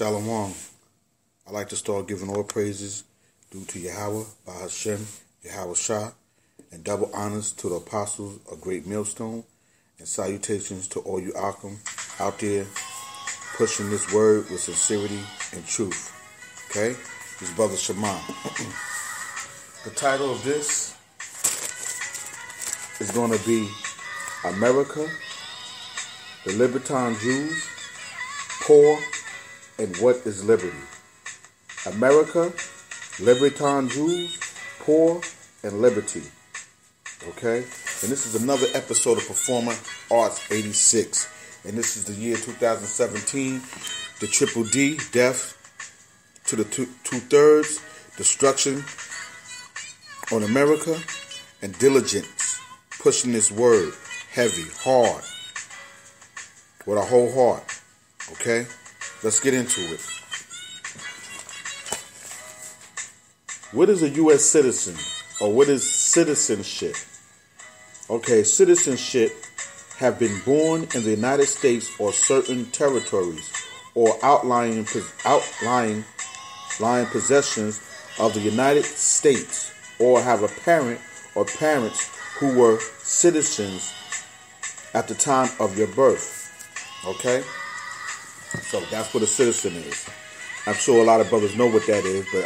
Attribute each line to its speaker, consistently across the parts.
Speaker 1: Shalom. I like to start giving all praises due to Yahweh, Bahashem, Yahweh Shah, and double honors to the apostles of Great Millstone, and salutations to all you Akim out there pushing this word with sincerity and truth. Okay? This brother Shema. The title of this is going to be America, the Libertine Jews, Poor, and What is Liberty? America, Libertine Jews, Poor, and Liberty. Okay? And this is another episode of Performer Arts 86. And this is the year 2017. The Triple D, death to the two-thirds, destruction on America, and diligence, pushing this word heavy, hard, with a whole heart. Okay? Let's get into it. What is a U.S. citizen? Or what is citizenship? Okay, citizenship have been born in the United States or certain territories or outlying possessions of the United States, or have a parent or parents who were citizens at the time of your birth. Okay? So that's what a citizen is. I'm sure a lot of brothers know what that is, but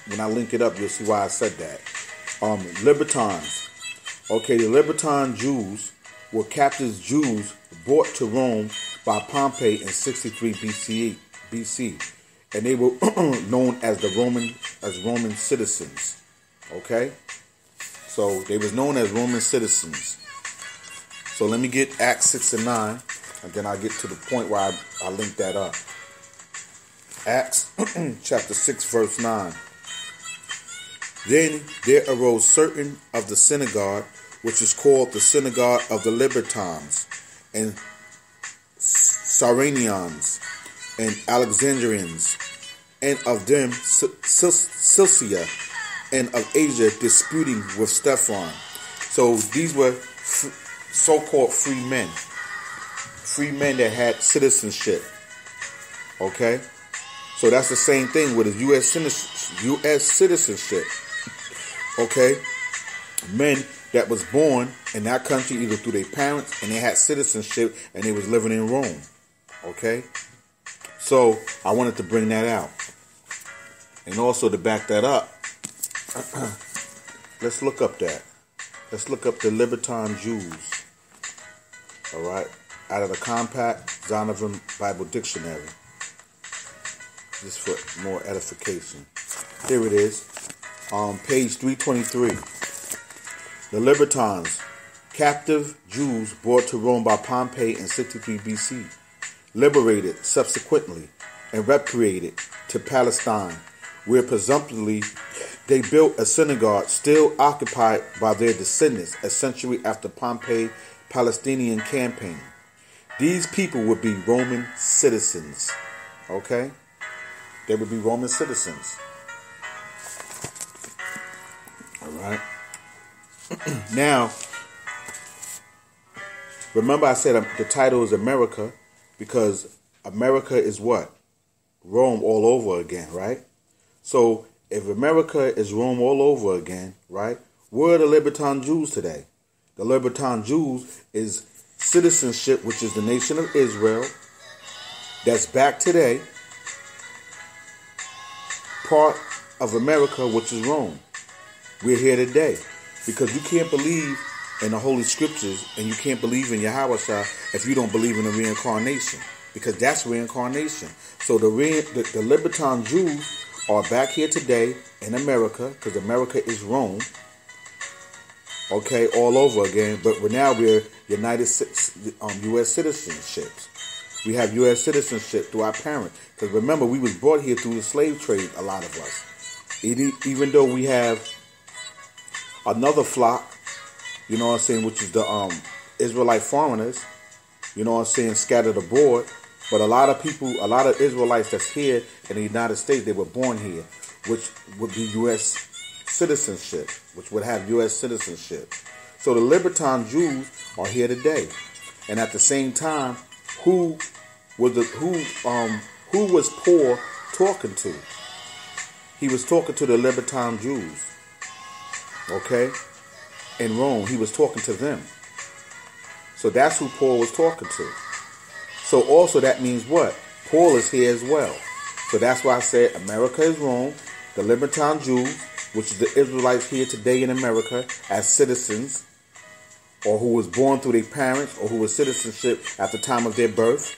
Speaker 1: when I link it up, you'll see why I said that. Libertines. Okay, the Libertine Jews were captive Jews brought to Rome by Pompey in 63 BC. And they were known as Roman citizens. Okay? So they was known as Roman citizens. So let me get Acts 6 and 9, and then I'll get to the point where I link that up. Acts chapter 6 verse 9. Then there arose certain of the synagogue, which is called the synagogue of the Libertines, and Cyrenians, and Alexandrians, and of them Cilicia, and of Asia, disputing with Stephan. So these were so-called free men that had citizenship. Okay? So that's the same thing with a U.S. citizenship. Okay? Men that was born in that country either through their parents, and they had citizenship, and they was living in Rome. Okay? So I wanted to bring that out. And also to back that up, let's look up that. Let's look up the Libertine Jews. All right? Out of the Compact Zondervan Bible Dictionary. Just for more edification. Here it is. Page 323. The Libertines, captive Jews brought to Rome by Pompey in 63 BC, liberated subsequently and repatriated to Palestine, where presumptively they built a synagogue still occupied by their descendants a century after Pompey's Palestinian campaign. These people would be Roman citizens. Okay? They would be Roman citizens. Alright? Now, remember I said the title is America because America is what? Rome all over again, right? So, if America is Rome all over again, right? Where are the Libertine Jews today? The Libertine Jews is citizenship, which is the nation of Israel, that's back today, part of America, which is Rome. We're here today because you can't believe in the Holy Scriptures and you can't believe in Yahweh Shah if you don't believe in the reincarnation, because that's reincarnation. So the Libertine Jews are back here today in America because America is Rome. Okay, all over again, but now we're U.S. citizenships. We have U.S. citizenship through our parents. Because remember, we was brought here through the slave trade, a lot of us. Even though we have another flock, you know what I'm saying, which is the Israelite foreigners, you know what I'm saying, scattered abroad. But a lot of Israelites that's here in the United States, they were born here, which would be U.S. citizenship, which would have U.S. citizenship. So the Libertine Jews are here today. And at the same time, who Who was Paul talking to? He was talking to the Libertine Jews. Okay? In Rome, he was talking to them. So that's who Paul was talking to. So also that means what? Paul is here as well. So that's why I said America is Rome, the Libertine Jews, which is the Israelites here today in America as citizens, or who was born through their parents, or who was citizenship at the time of their birth.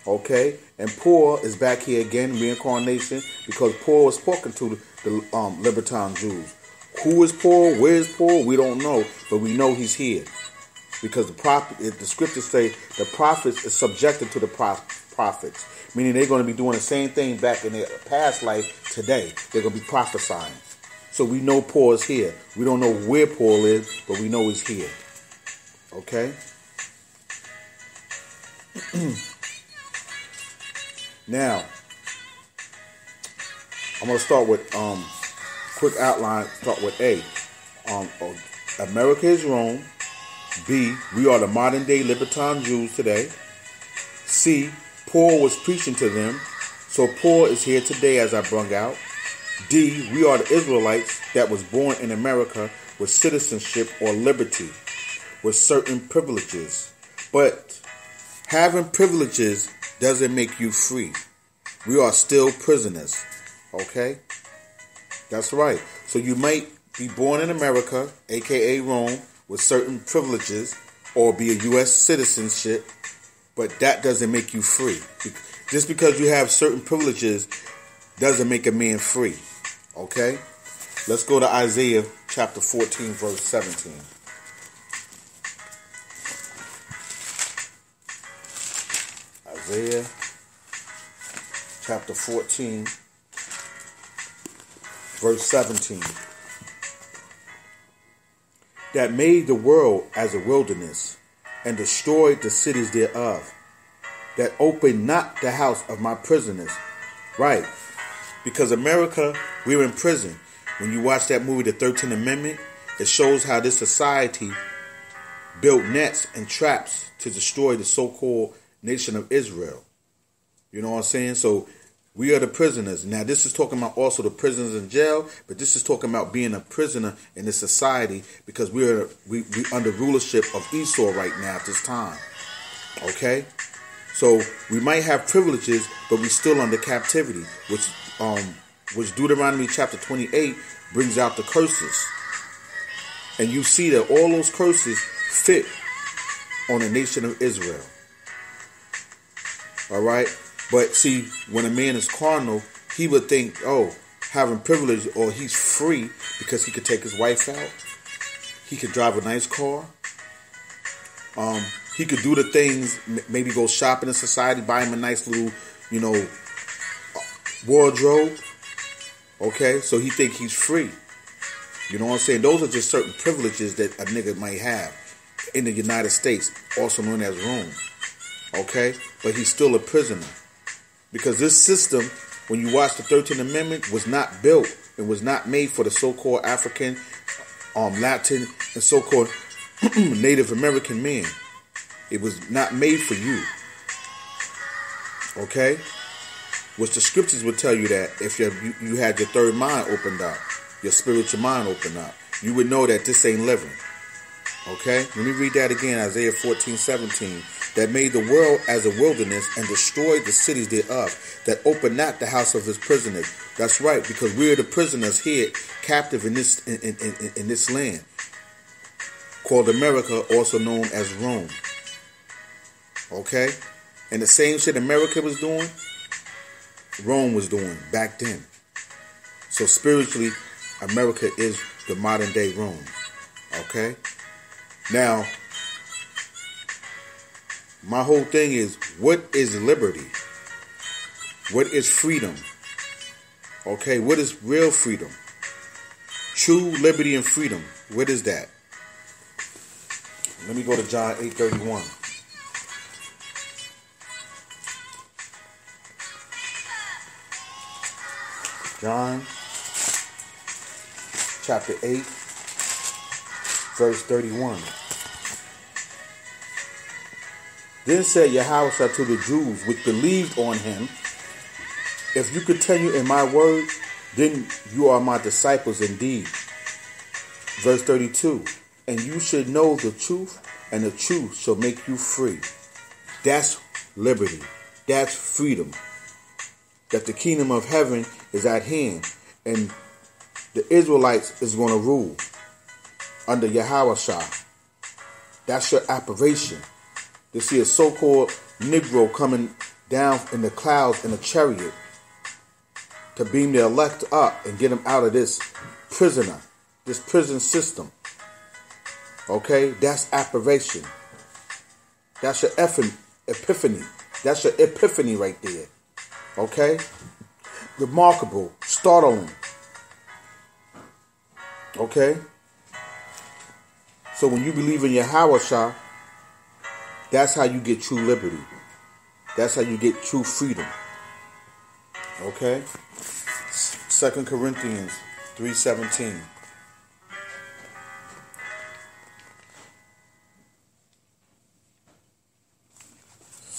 Speaker 1: Okay? And Paul is back here again, reincarnation, because Paul was talking to the Libertine Jews. Who is Paul? Where is Paul? We don't know, but we know he's here. Because the scriptures say the prophets is subjected to the prophets, meaning they're going to be doing the same thing back in their past life today. They're going to be prophesying. So we know Paul is here. We don't know where Paul is, but we know he's here. Okay? Now, I'm going to start with quick outline. Start with A. America is Rome. B. We are the modern day Libertine Jews today. C. Paul was preaching to them. So Paul is here today as I brung out. D. We are the Israelites that was born in America with citizenship or liberty, with certain privileges. But having privileges doesn't make you free. We are still prisoners. Okay? That's right. So you might be born in America, aka Rome, with certain privileges, or be a U.S. citizenship, but that doesn't make you free. Just because you have certain privileges doesn't make a man free. Okay? Let's go to Isaiah chapter 14, verse 17. Isaiah chapter 14, verse 17. That made the world as a wilderness, and destroyed the cities thereof, that opened not the house of my prisoners. Right. Because America, we're in prison. When you watch that movie, The 13th Amendment, it shows how this society built nets and traps to destroy the so-called nation of Israel. You know what I'm saying? So we are the prisoners. Now, this is talking about also the prisoners in jail, but this is talking about being a prisoner in this society because we under rulership of Esau right now at this time. Okay? So we might have privileges, but we still under captivity, which Deuteronomy chapter 28 brings out the curses. And you see that all those curses fit on the nation of Israel. All right? But see, when a man is carnal, he would think, oh, having privilege, or he's free because he could take his wife out. He could drive a nice car. He could do the things, maybe go shopping in society, buy him a nice little, wardrobe. Okay, so he think he's free. You know what I'm saying? Those are just certain privileges that a nigga might have in the United States, also known as Rome. Okay, but he's still a prisoner. Because this system, when you watch the 13th Amendment, was not built. It was not made for the so-called African, Latin, and so-called Native American man. It was not made for you. Okay? Which the scriptures would tell you that if you had your third mind opened up, your spiritual mind opened up, you would know that this ain't living. Okay? Let me read that again, Isaiah 14:17. That made the world as a wilderness and destroyed the cities thereof, that opened not the house of his prisoners. That's right, because we're the prisoners here, captive in this land, called America, also known as Rome. Okay? And the same shit America was doing, Rome was doing back then. So spiritually, America is the modern day Rome. Okay? Now, my whole thing is, what is liberty? What is freedom? Okay, what is real freedom? True liberty and freedom. What is that? Let me go to John 8:31. John chapter 8, verse 31. Then said Yahweh to the Jews which believed on him, if you continue in my word, then you are my disciples indeed. Verse 32, and you should know the truth, and the truth shall make you free. That's liberty. That's freedom. That the kingdom of heaven is at hand, and the Israelites is going to rule under Yahweh Shah. That's your apparition. To see a so-called Negro coming down in the clouds in a chariot to beam the elect up and get them out of this prison system. Okay? That's apparition. That's your epiphany. That's your epiphany right there. Okay? Remarkable. Startling. Okay? So when you believe in Yahweh Shah, that's how you get true liberty. That's how you get true freedom. Okay? 2 Corinthians 3:17.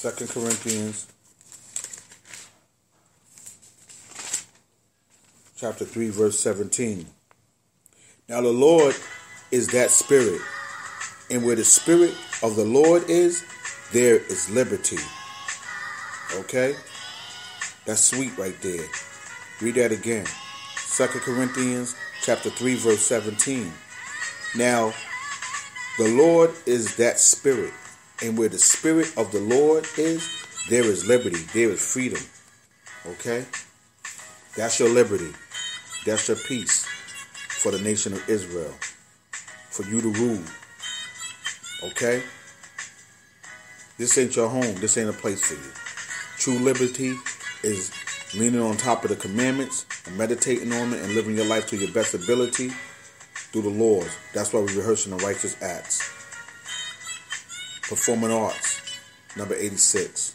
Speaker 1: 2 Corinthians chapter 3, verse 17. Now the Lord is that Spirit, and where the Spirit of the Lord is, there is liberty. Okay? That's sweet right there. Read that again. 2 Corinthians chapter 3, verse 17. Now the Lord is that Spirit, and where the Spirit of the Lord is, there is liberty. There is freedom. Okay? That's your liberty. That's your peace for the nation of Israel. For you to rule. Okay? This ain't your home. This ain't a place for you. True liberty is leaning on top of the commandments and meditating on it and living your life to your best ability through the laws. That's why we're rehearsing the righteous acts. Performing arts, number 86.